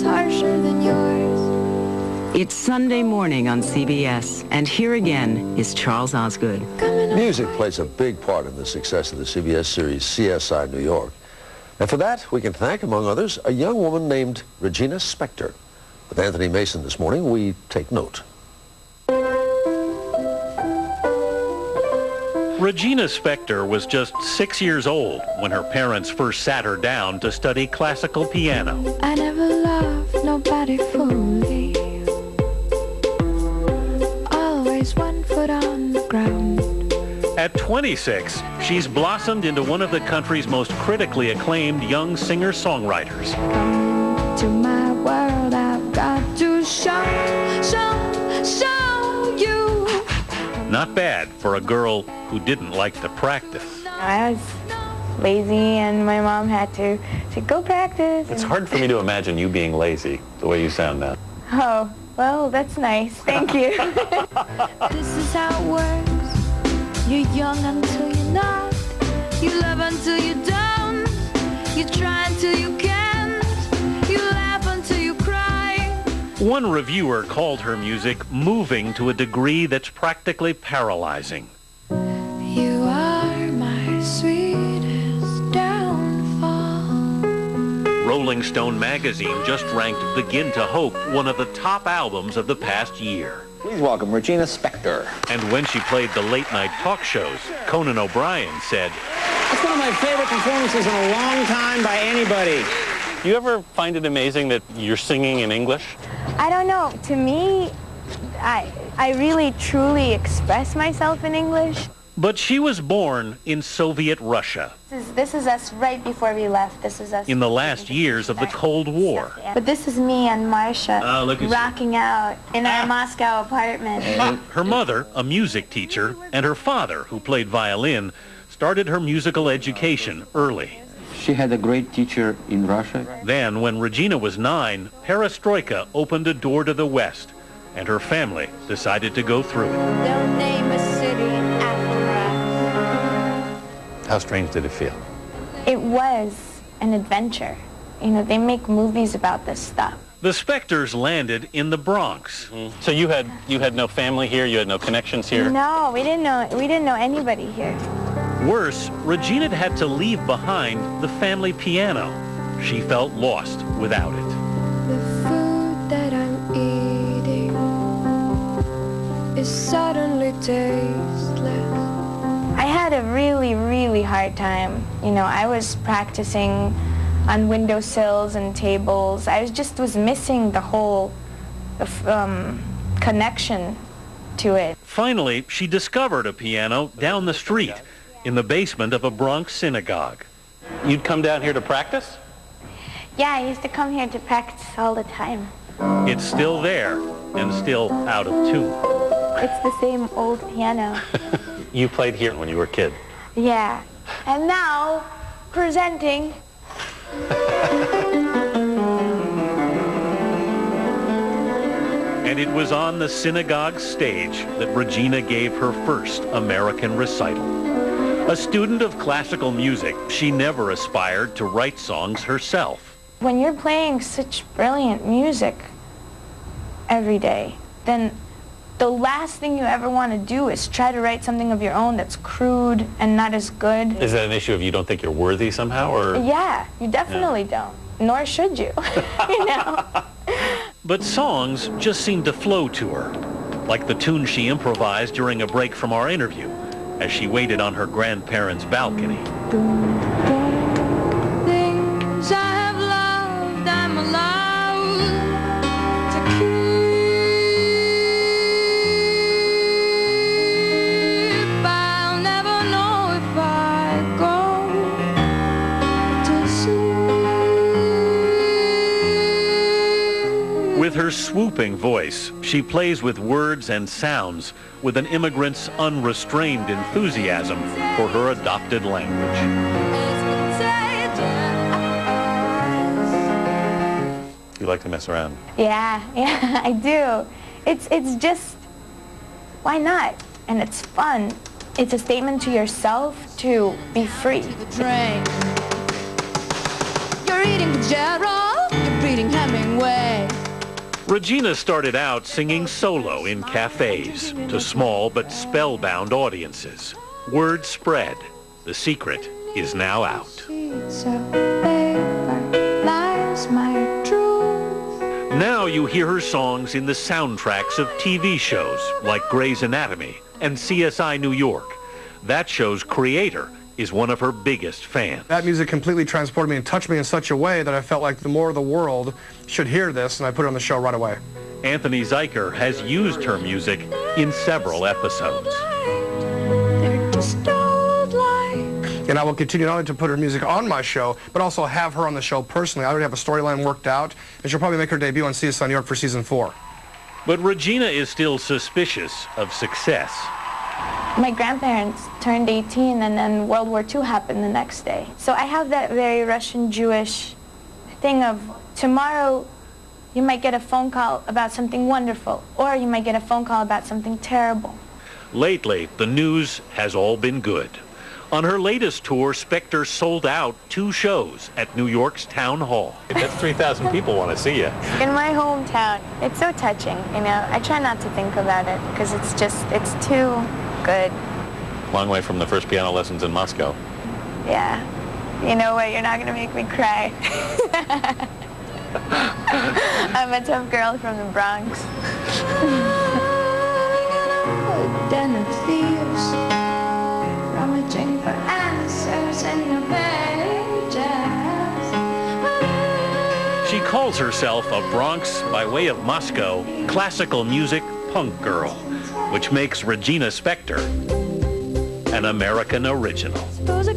world's harsher than yours. It's Sunday morning on CBS, and here again is Charles Osgood. Music plays a big part in the success of the CBS series CSI New York. And for that, we can thank, among others, a young woman named Regina Spektor. With Anthony Mason this morning, we take note. Regina Spektor was just 6 years old when her parents first sat her down to study classical piano. I never loved nobody fully. Always 1 foot on the ground. At 26, she's blossomed into one of the country's most critically acclaimed young singer-songwriters. Come to my world, I've got to show you. Not bad for a girl who didn't like to practice. I was lazy and my mom had to go practice. It's hard for me to imagine you being lazy, the way you sound now. Oh, well, that's nice. Thank you. This is how it works. You're young until you're not. You love until you don't. You try until you can't. You laugh until you cry. One reviewer called her music moving to a degree that's practically paralyzing. You are my sweetest downfall. Rolling Stone magazine just ranked Begin to Hope one of the top albums of the past year. Please welcome Regina Spektor. And when she played the late-night talk shows, Conan O'Brien said, It's one of my favorite performances in a long time by anybody. Do you ever find it amazing that you're singing in English? I don't know. To me, I really truly express myself in English. but she was born in Soviet Russia. This is us right before we left. This is us in the last years of the Cold War. But this is me and Marcia look at rocking out in our Moscow apartment. Her mother, a music teacher, and her father, who played violin, started her musical education early. She had a great teacher in Russia. Then, when Regina was 9, perestroika opened a door to the West, and her family decided to go through it. Don't name a city after us. How strange did it feel? It was an adventure. You know, they make movies about this stuff. The Spektors landed in the Bronx. So you had no family here, you had no connections here? No, we didn't know anybody here. Worse, Regina had to leave behind the family piano. She felt lost without it. The food that I'm eating is suddenly tasteless. I had a really, really hard time. You know, I was practicing on windowsills and tables. I was missing the whole connection to it. Finally, she discovered a piano down the street in the basement of a Bronx synagogue. You'd come down here to practice? Yeah, I used to come here to practice all the time. It's still there and still out of tune. It's the same old piano. You played here when you were a kid? Yeah. And now, presenting... And it was on the synagogue stage that Regina gave her first American recital. A student of classical music, she never aspired to write songs herself. When you're playing such brilliant music every day, then the last thing you ever want to do is try to write something of your own that's crude and not as good. Is that an issue of you don't think you're worthy somehow, or? Yeah, you definitely don't. Nor should you, you know? But songs just seemed to flow to her, like the tune she improvised during a break from our interview, as she waited on her grandparents' balcony. Things I have loved, I'm allowed to keep. I'll never know if I go to sleep. With her swooping voice, she plays with words and sounds with an immigrant's unrestrained enthusiasm for her adopted language. You like to mess around? Yeah, I do. It's just, why not? And it's fun. It's a statement to yourself to be free. You're eating Gerald, you're breeding ham Hemingway. Regina started out singing solo in cafes to small but spellbound audiences. Word spread. The secret is now out. Sheets of paper, lies my truth. Now you hear her songs in the soundtracks of TV shows like Grey's Anatomy and CSI New York. That show's creator is one of her biggest fans. That music completely transported me and touched me in such a way that I felt like the more of the world should hear this, and I put it on the show right away. Anthony Zeiker has used her music in several episodes. They're just old like. And I will continue not only to put her music on my show, but also have her on the show personally. I already have a storyline worked out, and she'll probably make her debut on CSI New York for season 4. But Regina is still suspicious of success. My grandparents turned 18 and then World War II happened the next day. So I have that very Russian Jewish thing of tomorrow you might get a phone call about something wonderful or you might get a phone call about something terrible. Lately, the news has all been good. On her latest tour, Spector sold out 2 shows at New York's Town Hall. That's 3,000 people want to see you. In my hometown, it's so touching, you know. I try not to think about it because it's too good. Long way from the first piano lessons in Moscow. Yeah. You know what? You're not going to make me cry. I'm a tough girl from the Bronx. Den of thieves, rummaging for answers in the pages. She calls herself a Bronx, by way of Moscow, classical music punk girl, which makes Regina Spector an American original. Suppose